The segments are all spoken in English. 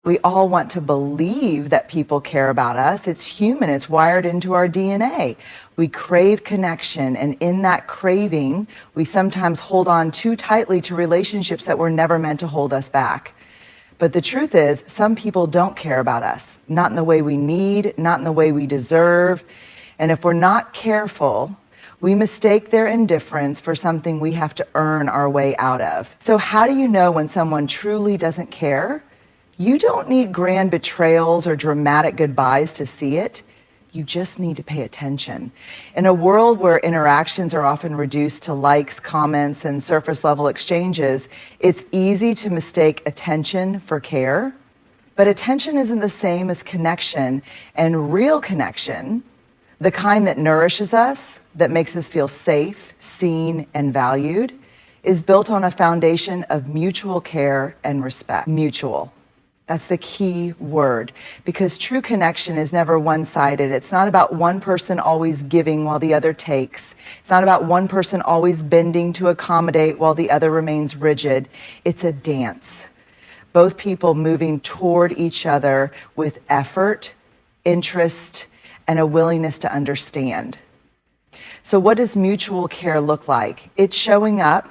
We all want to believe that people care about us. It's human, it's wired into our DNA. We crave connection, and in that craving, we sometimes hold on too tightly to relationships that were never meant to hold us back. But the truth is, some people don't care about us, not in the way we need, not in the way we deserve. And if we're not careful, we mistake their indifference for something we have to earn our way out of. So how do you know when someone truly doesn't care? You don't need grand betrayals or dramatic goodbyes to see it. You just need to pay attention. In a world where interactions are often reduced to likes, comments, and surface level exchanges, it's easy to mistake attention for care. But attention isn't the same as connection, and real connection, the kind that nourishes us, that makes us feel safe, seen, and valued, is built on a foundation of mutual care and respect. Mutual. That's the key word, because true connection is never one-sided. It's not about one person always giving while the other takes. It's not about one person always bending to accommodate while the other remains rigid. It's a dance. Both people moving toward each other with effort, interest, and a willingness to understand. So what does mutual care look like? It's showing up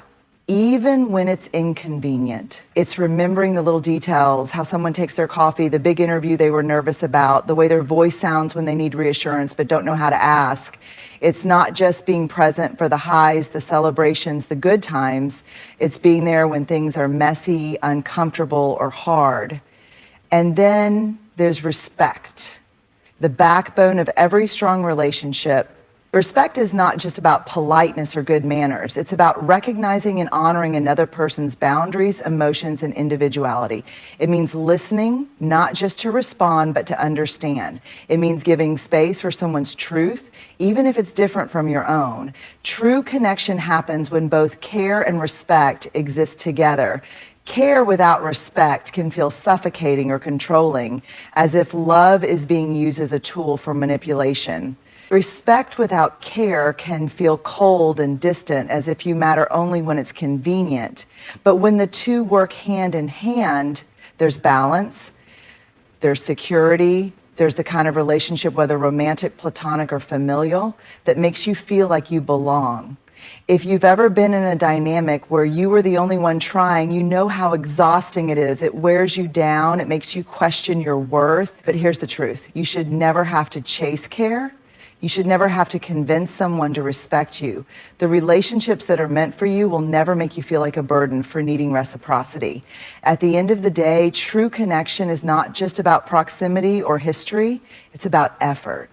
even when it's inconvenient. It's remembering the little details, how someone takes their coffee, the big interview they were nervous about, the way their voice sounds when they need reassurance but don't know how to ask. It's not just being present for the highs, the celebrations, the good times. It's being there when things are messy, uncomfortable, or hard. And then there's respect, the backbone of every strong relationship. Respect is not just about politeness or good manners. It's about recognizing and honoring another person's boundaries, emotions, and individuality. It means listening, not just to respond, but to understand. It means giving space for someone's truth, even if it's different from your own. True connection happens when both care and respect exist together. Care without respect can feel suffocating or controlling, as if love is being used as a tool for manipulation. Respect without care can feel cold and distant, as if you matter only when it's convenient. But when the two work hand in hand, there's balance, there's security, there's the kind of relationship, whether romantic, platonic, or familial, that makes you feel like you belong. If you've ever been in a dynamic where you were the only one trying, you know how exhausting it is. It wears you down, it makes you question your worth. But here's the truth. You should never have to chase care. You should never have to convince someone to respect you. The relationships that are meant for you will never make you feel like a burden for needing reciprocity. At the end of the day, true connection is not just about proximity or history, it's about effort.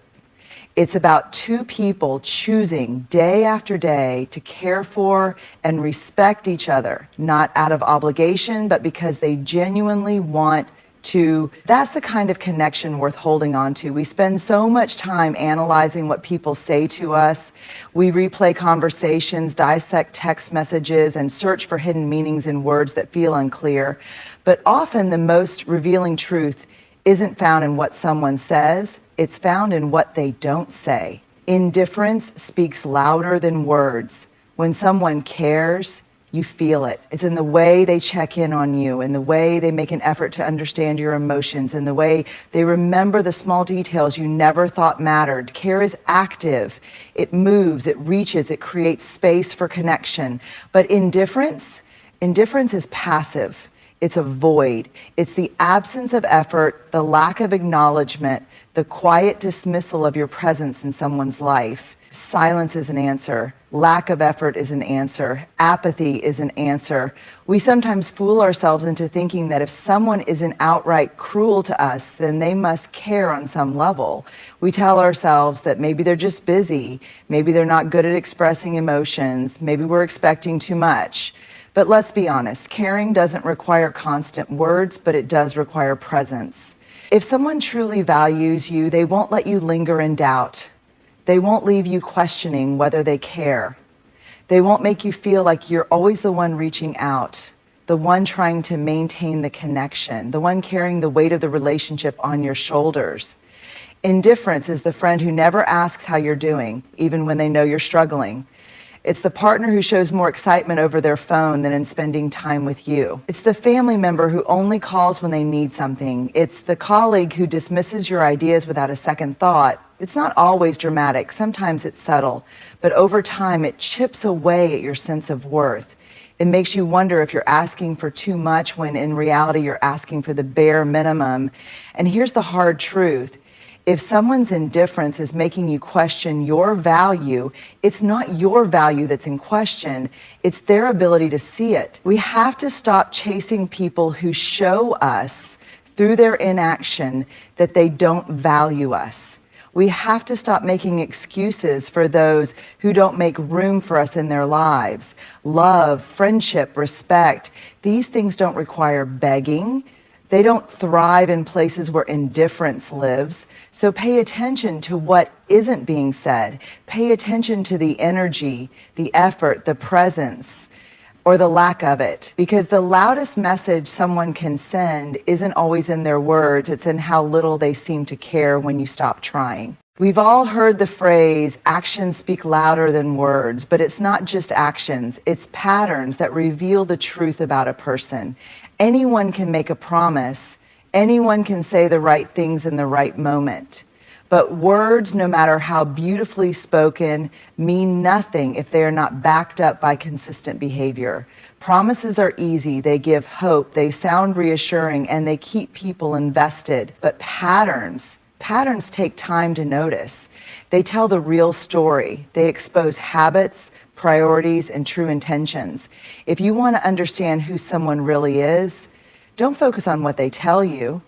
It's about two people choosing day after day to care for and respect each other, not out of obligation, but because they genuinely want to. That's the kind of connection worth holding on to. We spend so much time analyzing what people say to us. We replay conversations, dissect text messages, and search for hidden meanings in words that feel unclear. But often the most revealing truth isn't found in what someone says, it's found in what they don't say. Indifference speaks louder than words. When someone cares, you feel it. It's in the way they check in on you, in the way they make an effort to understand your emotions, in the way they remember the small details you never thought mattered. Care is active. It moves, it reaches, it creates space for connection. But indifference is passive. It's a void. It's the absence of effort, the lack of acknowledgement, the quiet dismissal of your presence in someone's life. Silence is an answer. Lack of effort is an answer. Apathy is an answer. We sometimes fool ourselves into thinking that if someone isn't outright cruel to us, then they must care on some level. We tell ourselves that maybe they're just busy, maybe they're not good at expressing emotions, maybe we're expecting too much. But let's be honest, caring doesn't require constant words, but it does require presence. If someone truly values you, they won't let you linger in doubt. They won't leave you questioning whether they care. They won't make you feel like you're always the one reaching out, the one trying to maintain the connection, the one carrying the weight of the relationship on your shoulders. Indifference is the friend who never asks how you're doing, even when they know you're struggling. It's the partner who shows more excitement over their phone than in spending time with you. It's the family member who only calls when they need something. It's the colleague who dismisses your ideas without a second thought. It's not always dramatic. Sometimes it's subtle. But over time, it chips away at your sense of worth. It makes you wonder if you're asking for too much when in reality you're asking for the bare minimum. And here's the hard truth. If someone's indifference is making you question your value, it's not your value that's in question, it's their ability to see it. We have to stop chasing people who show us through their inaction that they don't value us. We have to stop making excuses for those who don't make room for us in their lives. Love, friendship, respect, these things don't require begging. They don't thrive in places where indifference lives. So pay attention to what isn't being said. Pay attention to the energy, the effort, the presence, or the lack of it. Because the loudest message someone can send isn't always in their words, it's in how little they seem to care when you stop trying. We've all heard the phrase, actions speak louder than words, but it's not just actions, it's patterns that reveal the truth about a person. Anyone can make a promise, anyone can say the right things in the right moment. But words, no matter how beautifully spoken, mean nothing if they are not backed up by consistent behavior. Promises are easy, they give hope, they sound reassuring, and they keep people invested. But patterns take time to notice. They tell the real story. They expose habits, priorities, and true intentions. If you want to understand who someone really is, don't focus on what they tell you.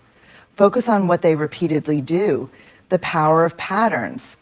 Focus on what they repeatedly do. The power of patterns.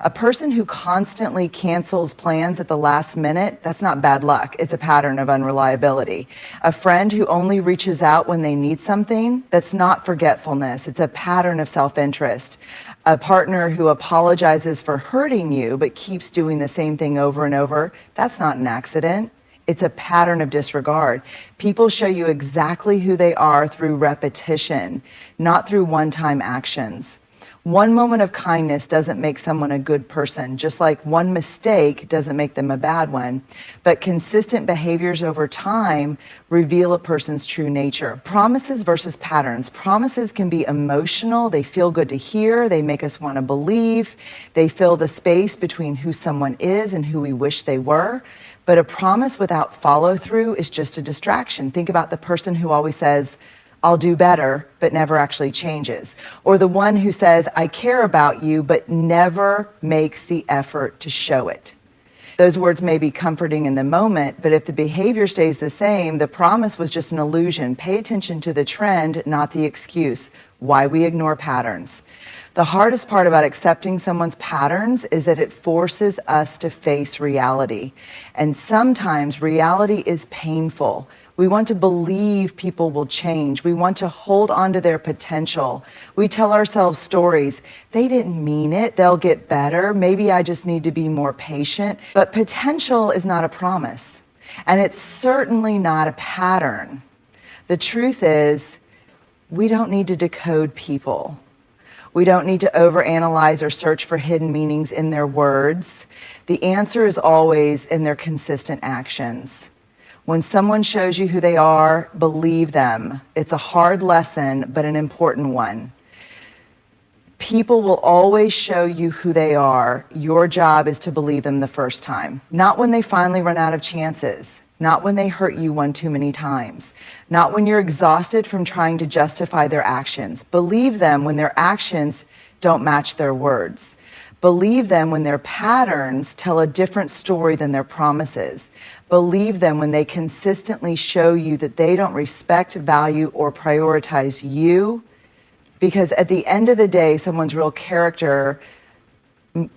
A person who constantly cancels plans at the last minute, that's not bad luck. It's a pattern of unreliability. A friend who only reaches out when they need something, that's not forgetfulness. It's a pattern of self-interest. A partner who apologizes for hurting you but keeps doing the same thing over and over, that's not an accident. It's a pattern of disregard. People show you exactly who they are through repetition, not through one-time actions. One moment of kindness doesn't make someone a good person, just like one mistake doesn't make them a bad one. But consistent behaviors over time reveal a person's true nature. Promises versus patterns. Promises can be emotional. They feel good to hear. They make us want to believe. They fill the space between who someone is and who we wish they were. But a promise without follow through is just a distraction. Think about the person who always says, I'll do better, but never actually changes. Or the one who says, I care about you, but never makes the effort to show it. Those words may be comforting in the moment, but if the behavior stays the same, the promise was just an illusion. Pay attention to the trend, not the excuse. Why we ignore patterns. The hardest part about accepting someone's patterns is that it forces us to face reality. And sometimes reality is painful. We want to believe people will change. We want to hold on to their potential. We tell ourselves stories. They didn't mean it. They'll get better. Maybe I just need to be more patient. But potential is not a promise. And it's certainly not a pattern. The truth is, we don't need to decode people. We don't need to overanalyze or search for hidden meanings in their words. The answer is always in their consistent actions. When someone shows you who they are, believe them. It's a hard lesson, but an important one. People will always show you who they are. Your job is to believe them the first time. Not when they finally run out of chances. Not when they hurt you one too many times. Not when you're exhausted from trying to justify their actions. Believe them when their actions don't match their words. Believe them when their patterns tell a different story than their promises. Believe them when they consistently show you that they don't respect, value, or prioritize you. Because at the end of the day, someone's real character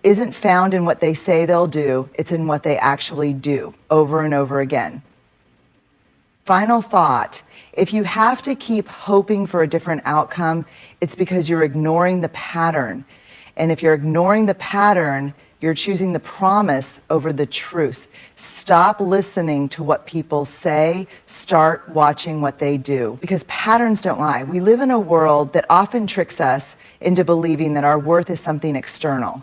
isn't found in what they say they'll do, it's in what they actually do over and over again. Final thought, if you have to keep hoping for a different outcome, it's because you're ignoring the pattern. And if you're ignoring the pattern, you're choosing the promise over the truth. Stop listening to what people say. Start watching what they do. Because patterns don't lie. We live in a world that often tricks us into believing that our worth is something external.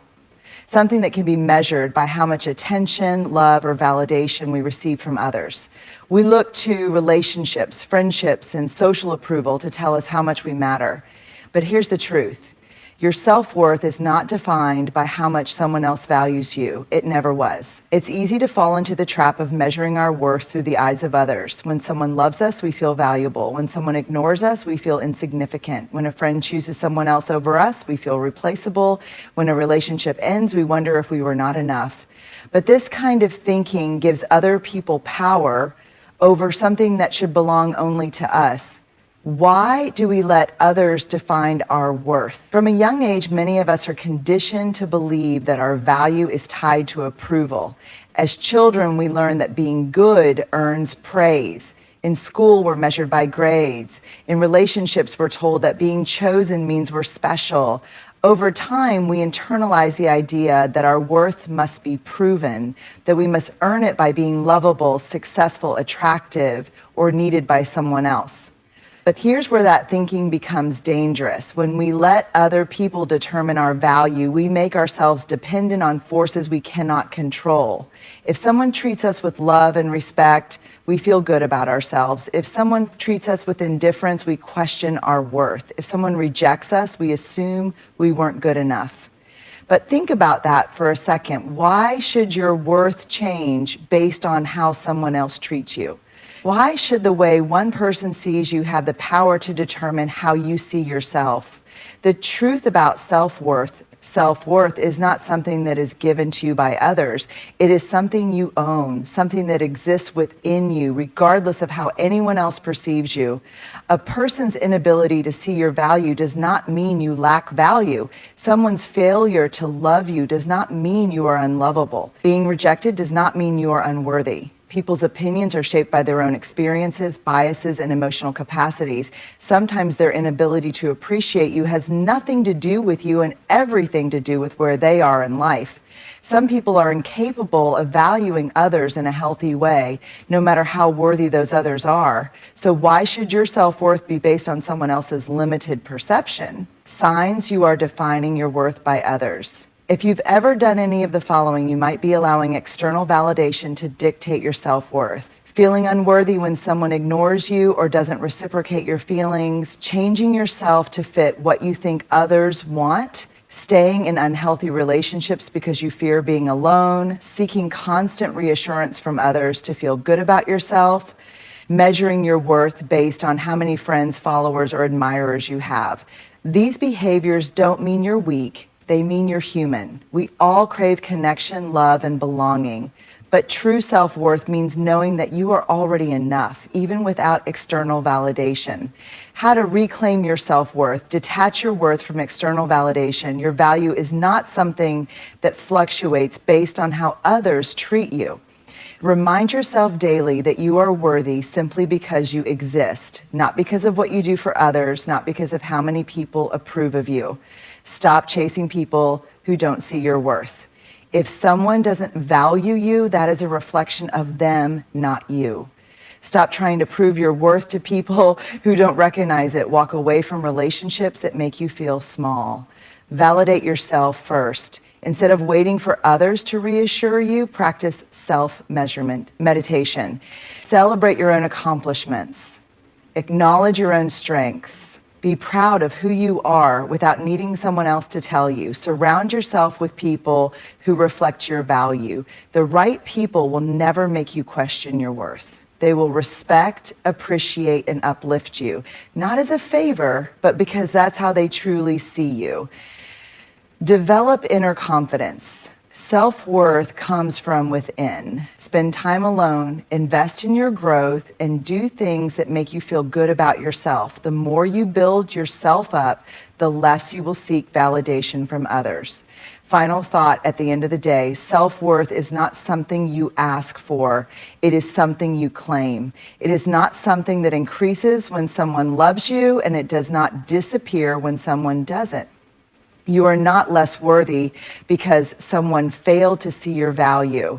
something that can be measured by how much attention, love, or validation we receive from others. We look to relationships, friendships, and social approval to tell us how much we matter. But here's the truth. Your self-worth is not defined by how much someone else values you. It never was. It's easy to fall into the trap of measuring our worth through the eyes of others. When someone loves us, we feel valuable. When someone ignores us, we feel insignificant. When a friend chooses someone else over us, we feel replaceable. When a relationship ends, we wonder if we were not enough. But this kind of thinking gives other people power over something that should belong only to us. Why do we let others define our worth? From a young age, many of us are conditioned to believe that our value is tied to approval. As children, we learn that being good earns praise. In school, we're measured by grades. In relationships, we're told that being chosen means we're special. Over time, we internalize the idea that our worth must be proven, that we must earn it by being lovable, successful, attractive, or needed by someone else. But here's where that thinking becomes dangerous. When we let other people determine our value, we make ourselves dependent on forces we cannot control. If someone treats us with love and respect, we feel good about ourselves. If someone treats us with indifference, we question our worth. If someone rejects us, we assume we weren't good enough. But think about that for a second. Why should your worth change based on how someone else treats you? Why should the way one person sees you have the power to determine how you see yourself? The truth about self-worth is not something that is given to you by others. It is something you own, something that exists within you, regardless of how anyone else perceives you. A person's inability to see your value does not mean you lack value. Someone's failure to love you does not mean you are unlovable. Being rejected does not mean you are unworthy. People's opinions are shaped by their own experiences, biases, and emotional capacities. Sometimes their inability to appreciate you has nothing to do with you and everything to do with where they are in life. Some people are incapable of valuing others in a healthy way, no matter how worthy those others are. So why should your self-worth be based on someone else's limited perception? Signs you are defining your worth by others. If you've ever done any of the following, you might be allowing external validation to dictate your self-worth. Feeling unworthy when someone ignores you or doesn't reciprocate your feelings, changing yourself to fit what you think others want, staying in unhealthy relationships because you fear being alone, seeking constant reassurance from others to feel good about yourself, measuring your worth based on how many friends, followers, or admirers you have. These behaviors don't mean you're weak. They mean you're human. We all crave connection, love, and belonging. But true self-worth means knowing that you are already enough, even without external validation. How to reclaim your self-worth. Detach your worth from external validation. Your value is not something that fluctuates based on how others treat you. Remind yourself daily that you are worthy simply because you exist, not because of what you do for others, not because of how many people approve of you. Stop chasing people who don't see your worth. If someone doesn't value you, that is a reflection of them, not you. Stop trying to prove your worth to people who don't recognize it. Walk away from relationships that make you feel small. Validate yourself first. Instead of waiting for others to reassure you, practice self-measurement, meditation. Celebrate your own accomplishments. Acknowledge your own strengths. Be proud of who you are without needing someone else to tell you. Surround yourself with people who reflect your value. The right people will never make you question your worth. They will respect, appreciate, and uplift you, not as a favor, but because that's how they truly see you. Develop inner confidence. Self-worth comes from within. Spend time alone, invest in your growth, and do things that make you feel good about yourself. The more you build yourself up, the less you will seek validation from others. Final thought at the end of the day, self-worth is not something you ask for. It is something you claim. It is not something that increases when someone loves you, and it does not disappear when someone doesn't. You are not less worthy because someone failed to see your value.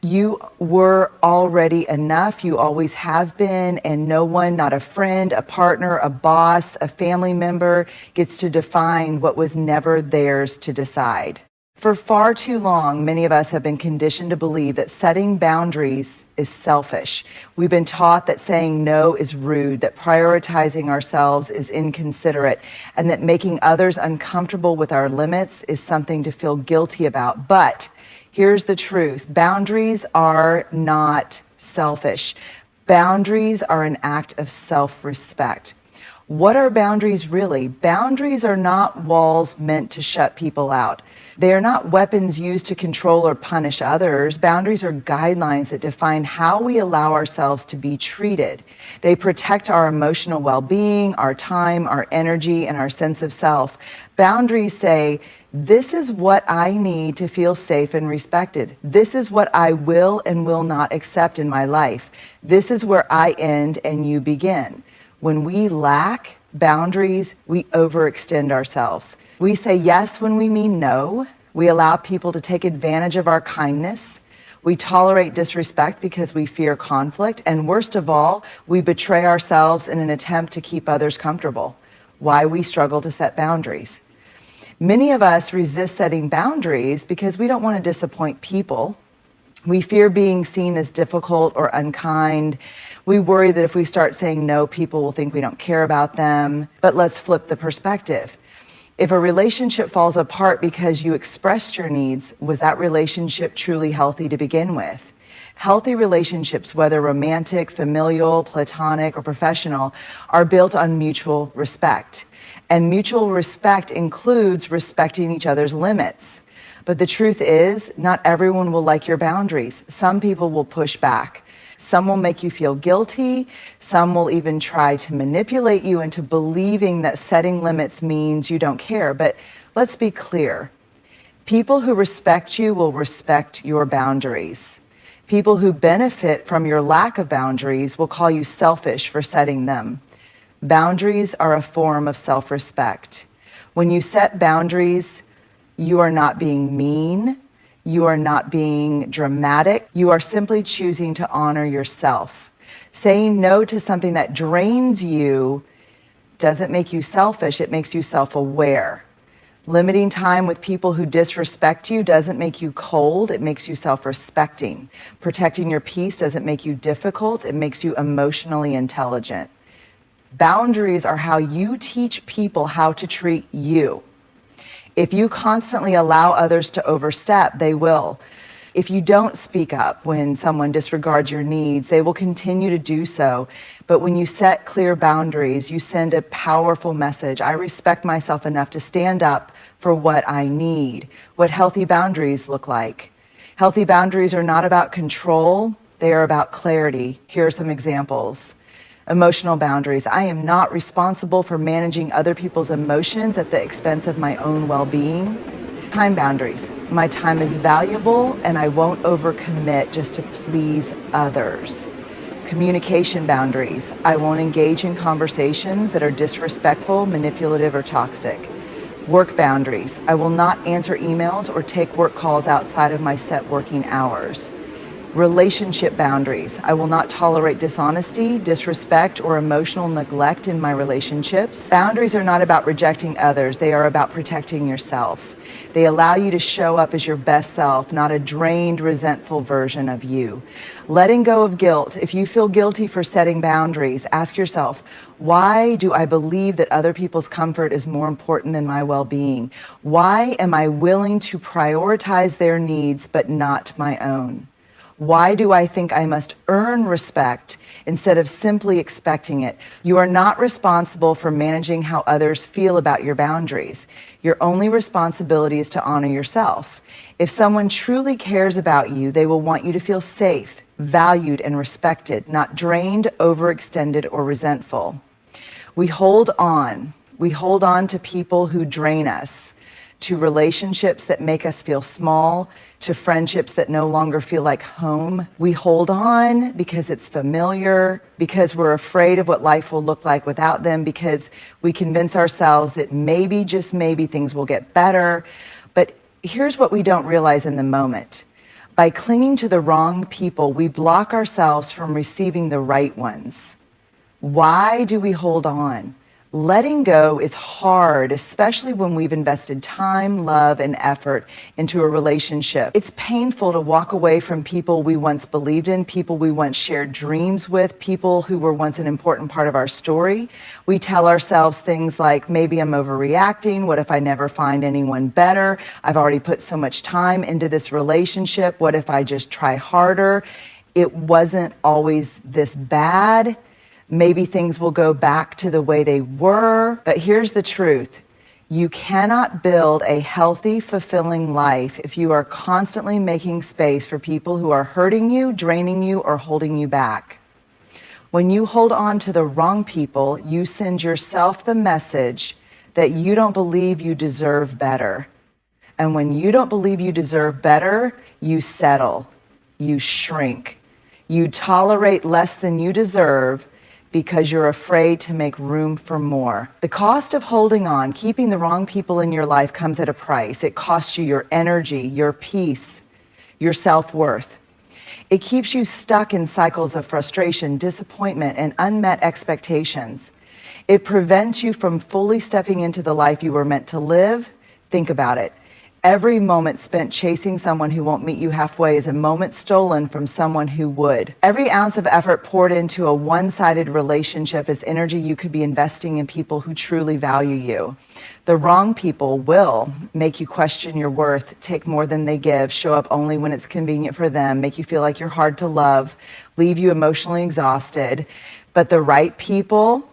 You were already enough. You always have been, and no one, not a friend, a partner, a boss, a family member, gets to define what was never theirs to decide. For far too long, many of us have been conditioned to believe that setting boundaries is selfish. We've been taught that saying no is rude, that prioritizing ourselves is inconsiderate, and that making others uncomfortable with our limits is something to feel guilty about. But here's the truth. Boundaries are not selfish. Boundaries are an act of self-respect. What are boundaries really? Boundaries are not walls meant to shut people out. They are not weapons used to control or punish others. Boundaries are guidelines that define how we allow ourselves to be treated. They protect our emotional well-being, our time, our energy, and our sense of self. Boundaries say, this is what I need to feel safe and respected. This is what I will and will not accept in my life. This is where I end and you begin. When we lack boundaries, we overextend ourselves. We say yes when we mean no. We allow people to take advantage of our kindness. We tolerate disrespect because we fear conflict. And worst of all, we betray ourselves in an attempt to keep others comfortable. Why we struggle to set boundaries. Many of us resist setting boundaries because we don't want to disappoint people. We fear being seen as difficult or unkind. We worry that if we start saying no, people will think we don't care about them. But let's flip the perspective. If a relationship falls apart because you expressed your needs, was that relationship truly healthy to begin with? Healthy relationships, whether romantic, familial, platonic, or professional, are built on mutual respect. And mutual respect includes respecting each other's limits. But the truth is, not everyone will like your boundaries. Some people will push back. Some will make you feel guilty. Some will even try to manipulate you into believing that setting limits means you don't care. But let's be clear. People who respect you will respect your boundaries. People who benefit from your lack of boundaries will call you selfish for setting them. Boundaries are a form of self-respect. When you set boundaries, you are not being mean. You are not being dramatic. You are simply choosing to honor yourself. Saying no to something that drains you doesn't make you selfish. It makes you self-aware. Limiting time with people who disrespect you doesn't make you cold. It makes you self-respecting. Protecting your peace doesn't make you difficult. It makes you emotionally intelligent. Boundaries are how you teach people how to treat you. If you constantly allow others to overstep, they will. If you don't speak up when someone disregards your needs, they will continue to do so. But when you set clear boundaries, you send a powerful message. I respect myself enough to stand up for what I need. What healthy boundaries look like. Healthy boundaries are not about control. They are about clarity. Here are some examples. Emotional boundaries. I am not responsible for managing other people's emotions at the expense of my own well-being. Time boundaries. My time is valuable and I won't overcommit just to please others. Communication boundaries. I won't engage in conversations that are disrespectful, manipulative, or toxic. Work boundaries. I will not answer emails or take work calls outside of my set working hours. Relationship boundaries. I will not tolerate dishonesty, disrespect, or emotional neglect in my relationships. Boundaries are not about rejecting others. They are about protecting yourself. They allow you to show up as your best self, not a drained, resentful version of you. Letting go of guilt. If you feel guilty for setting boundaries, ask yourself, why do I believe that other people's comfort is more important than my well-being? Why am I willing to prioritize their needs but not my own? Why do I think I must earn respect instead of simply expecting it? You are not responsible for managing how others feel about your boundaries. Your only responsibility is to honor yourself. If someone truly cares about you, they will want you to feel safe, valued, and respected, not drained, overextended, or resentful. We hold on. We hold on to people who drain us, to relationships that make us feel small, to friendships that no longer feel like home. We hold on because it's familiar, because we're afraid of what life will look like without them, because we convince ourselves that maybe, just maybe, things will get better. But here's what we don't realize in the moment. By clinging to the wrong people, we block ourselves from receiving the right ones. Why do we hold on? Letting go is hard, especially when we've invested time, love, and effort into a relationship. It's painful to walk away from people we once believed in, people we once shared dreams with, people who were once an important part of our story. We tell ourselves things like, maybe I'm overreacting. What if I never find anyone better? I've already put so much time into this relationship. What if I just try harder? It wasn't always this bad. Maybe things will go back to the way they were. But here's the truth. You cannot build a healthy, fulfilling life if you are constantly making space for people who are hurting you, draining you, or holding you back. When you hold on to the wrong people, you send yourself the message that you don't believe you deserve better. And when you don't believe you deserve better, you settle, you shrink, you tolerate less than you deserve, because you're afraid to make room for more. The cost of holding on, keeping the wrong people in your life, comes at a price. It costs you your energy, your peace, your self-worth. It keeps you stuck in cycles of frustration, disappointment, and unmet expectations. It prevents you from fully stepping into the life you were meant to live. Think about it. Every moment spent chasing someone who won't meet you halfway is a moment stolen from someone who would. Every ounce of effort poured into a one-sided relationship is energy you could be investing in people who truly value you. The wrong people will make you question your worth, take more than they give, show up only when it's convenient for them, make you feel like you're hard to love, leave you emotionally exhausted. But the right people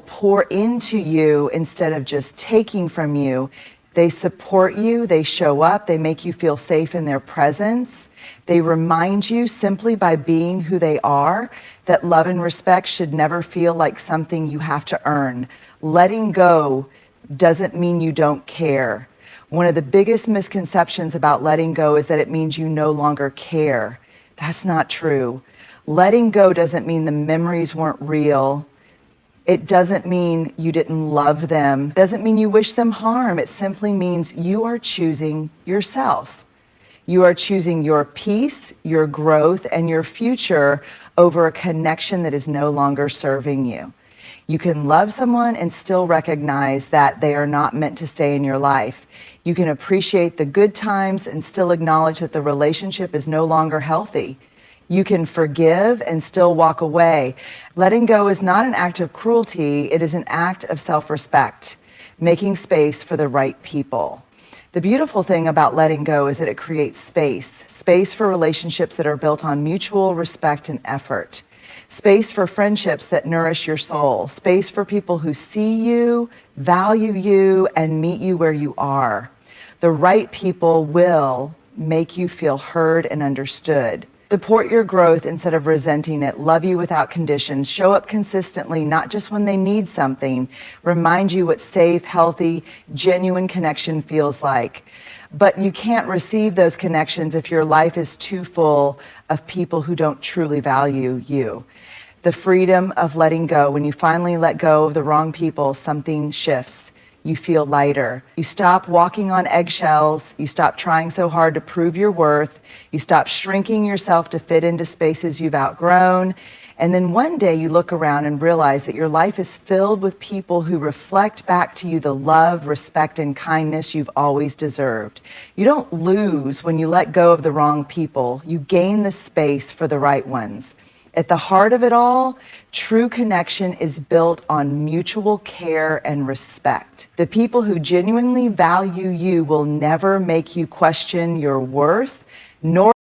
pour into you instead of just taking from you. They support you, they show up, they make you feel safe in their presence. They remind you simply by being who they are that love and respect should never feel like something you have to earn. Letting go doesn't mean you don't care. One of the biggest misconceptions about letting go is that it means you no longer care. That's not true. Letting go doesn't mean the memories weren't real. It doesn't mean you didn't love them. It doesn't mean you wish them harm. It simply means you are choosing yourself. You are choosing your peace, your growth, and your future over a connection that is no longer serving you. You can love someone and still recognize that they are not meant to stay in your life. You can appreciate the good times and still acknowledge that the relationship is no longer healthy. You can forgive and still walk away. Letting go is not an act of cruelty, it is an act of self-respect, making space for the right people. The beautiful thing about letting go is that it creates space for relationships that are built on mutual respect and effort, space for friendships that nourish your soul, space for people who see you, value you, and meet you where you are. The right people will make you feel heard and understood. Support your growth instead of resenting it. Love you without conditions. Show up consistently, not just when they need something. Remind you what safe, healthy, genuine connection feels like. But you can't receive those connections if your life is too full of people who don't truly value you. The freedom of letting go. When you finally let go of the wrong people, something shifts. You feel lighter. You stop walking on eggshells. You stop trying so hard to prove your worth. You stop shrinking yourself to fit into spaces you've outgrown. And then one day you look around and realize that your life is filled with people who reflect back to you the love, respect, and kindness you've always deserved. You don't lose when you let go of the wrong people. You gain the space for the right ones. At the heart of it all, true connection is built on mutual care and respect. The people who genuinely value you will never make you question your worth, nor